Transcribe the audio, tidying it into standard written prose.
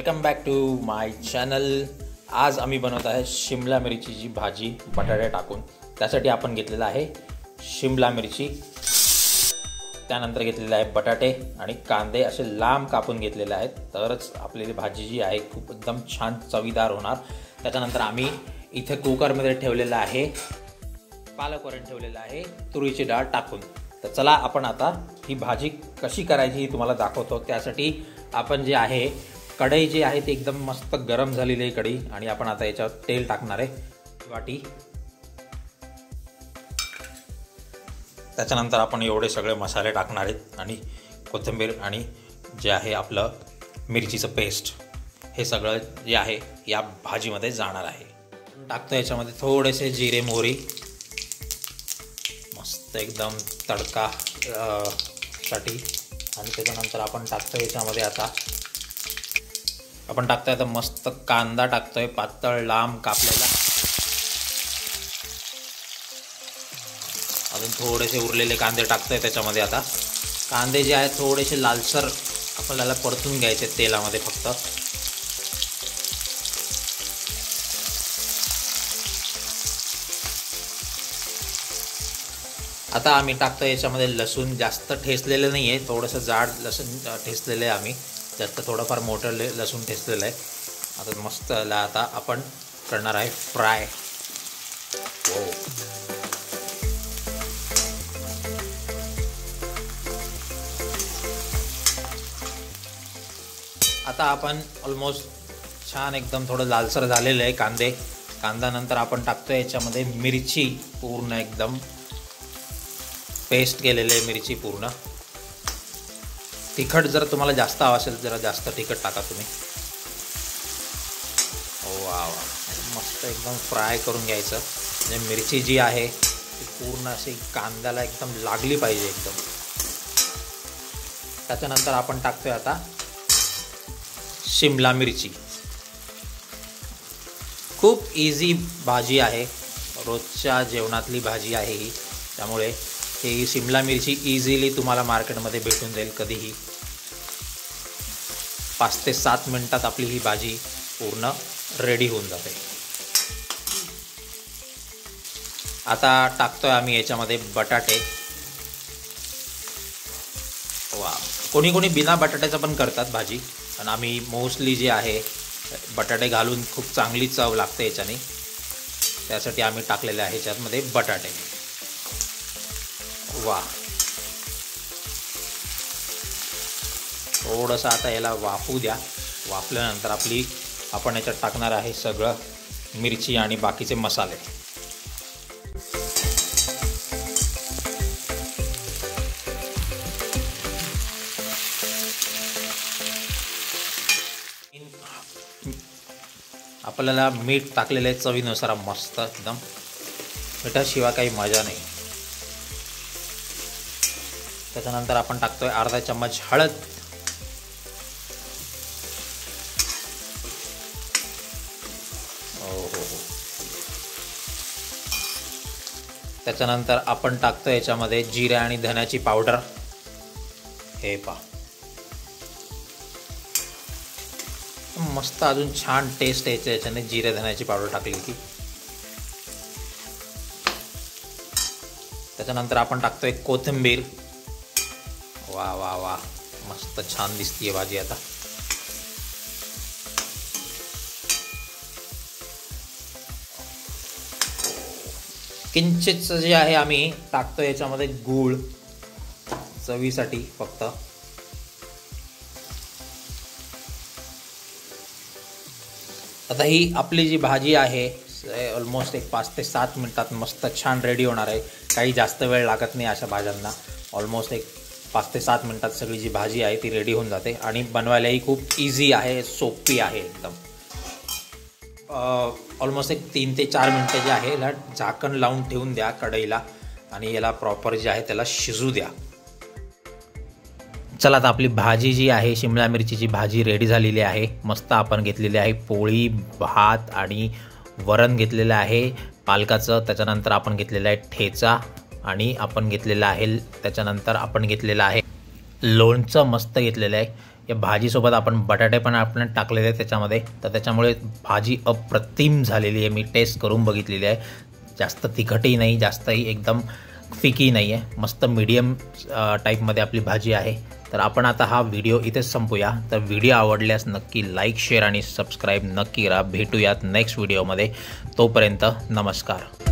Welcome back to my channel. आज आम्ही बनवत आहे शिमला मिरचीची भाजी बटाटे टाकून। त्यासाठी आपण घेतलेला आहे शिमला मिरची, त्यानंतर घेतलेले आहे बटाटे आणि कांदे असे लांब कापून घेतलेले आहेत, तरच आपली भाजी जी आहे खूप एकदम छान चवीदार होणार। त्याच्यानंतर आम्ही इथे कुकरमध्ये ठेवलेला आहे पालक वरण ठेवलेला आहे तुरीची डाळ टाकून। तर चला आपण आता ही भाजी कशी करायची ही तुम्हाला दाखवतो। त्यासाठी आपण जे आहे कढई जी आहे ती एकदम मस्त गरम झालेली आहे कढई, आणि आपण आता याच्यावर तेल टाकणार आहे वाटी। त्याच्यानंतर आपण एवढे सगळे मसाले टाकणार आहेत आणि कोथिंबीर आणि जे आहे आपलं मिरचीचं पेस्ट, हे सगळं जे आहे या भाजीमध्ये जाणार आहे। टाकतो याच्यामध्ये थोडेसे जिरे मोहरी, मस्त एकदम तडका साठी। आणि त्याच्यानंतर आपण टाकतो याच्यामध्ये आता मस्त कांदा टाकतोय पातळ लांब कापलेला। अजून थोडेसे उरलेले कांदे टाकतोय त्याच्यामध्ये। आता कांदे जे आहेत थोडेसे लालसर आपल्याला परतून घ्यायचे तेलामध्ये फक्त। आता आम्ही टाकतो याच्यामध्ये लसूण, जास्त ठेचलेलं नाही आहे, थोडंसं जाड लसूण ठेचलेलं आहे आम्ही, जास्त थोडंफार मोठं लसूण ठेचलेलं आहे। आता मस्त आता आपण करणार आहे फ्राय। आता आपण ऑलमोस्ट छान एकदम थोडं लालसर झालेलं आहे कांदा नंतर आपण टाकतो याच्यामध्ये मिरची, पूर्ण एकदम पेस्ट केलेली आहे मिरची पूर्ण। तिखट जर तुम्हाला जास्त हवं असेल जरा जास्त तिखट टाका तुम्ही। वा वा, मस्त एकदम फ्राय करून घ्यायचं, म्हणजे मिरची जी आहे ती पूर्ण अशी कांद्याला एकदम लागली पाहिजे एकदम। त्याच्यानंतर आपण टाकतोय आता शिमला मिरची। खूप इझी भाजी आहे, रोजच्या जेवणातली भाजी आहे ही, त्यामुळे ही शिमला मिरची इझिली तुम्हाला मार्केटमध्ये भेटून जाईल कधीही। 5 ते 7 मिनिटात आपली ही भाजी पूर्ण रेडी होऊन जाते। आता टाकतोय आम्ही याच्यामध्ये बटाटे। वा, कोणी कोणी बिना बटाट्याचं पण करतात भाजी, पण आम्ही मोस्टली जे आहे बटाटे घालून खूप चांगली चव लागते याच्याने, त्यासाठी आम्ही टाकलेले आहे याच्यामध्ये बटाटे। वा, थोडंसं आता याला वाफू द्या। वाफल्यानंतर आपण याच्यात टाकणार आहे सगळं मिरची आणि बाकीचे मसाले। आपल्याला मीठ टाकलेलं आहे चवीनुसार, मस्त एकदम, मिठाशिवाय काही मजा नाही। त्याच्यानंतर आपण टाकतोय अर्धा चम्मच हळद, त्याच्यानंतर आपण टाकतोय याच्यामध्ये जिरे आणि धन्याची पावडर। हे पहा, मस्त अजून छान टेस्ट यायचं याच्याने जिरे धन्याची पावडर टाकली की। त्याच्यानंतर आपण टाकतोय कोथिंबीर। वा वा वा, मस्त छान दिसतीये भाजी आता। किंचित जे आहे आम्ही टाकतो याच्यामध्ये गूळ चवीसाठी फक्त। आता ही आपली जी भाजी आहे ऑलमोस्ट 5 ते 7 मिनिटात मस्त छान रेडी होणार आहे। काही जास्त वेळ लागत नाही अशा भाज्यांना, ऑलमोस्ट 5 ते 7 मिनिटात सगळी जी भाजी आहे ती रेडी होऊन जाते, आणि बनवायलाही खूप इझी आहे, सोपी आहे एकदम। ऑलमोस्ट 3 ते 4 मिनिटं जे आहे याला झाकण लावून ठेवून द्या कढईला, आणि याला प्रॉपर जे आहे त्याला शिजू द्या। चला, आता आपली भाजी जी आहे शिमला मिरचीची भाजी रेडी झालेली आहे। मस्त आपण घेतलेली आहे पोळी, भात आणि वरण घेतलेलं आहे पालकाचं। त्याच्यानंतर आपण घेतलेला आहे ठेचा, आणि आपण घेतलेला आहे त्याच्यानंतर आपण घेतलेला आहे लोणचं, मस्त घेतलेलं आहे। या भाजीसोबत आपण बटाटे पण आपण टाकलेले आहेत त्याच्यामध्ये, तर त्याच्यामुळे भाजी अप्रतिम झालेली आहे. मी टेस्ट करून बघितलेली आहे. जास्त तिखटही नाही, जास्तही एकदम फिकी नाही आहे, मस्त मीडियम टाईपमध्ये आपली भाजी आहे. तर आपण आता हा व्हिडिओ इथेच संपूया. तर व्हिडिओ आवडल्यास नक्की लाईक, शेअर आणि सबस्क्राईब नक्की करा. भेटूयात नेक्स्ट व्हिडिओमध्ये. तोपर्यंत नमस्कार.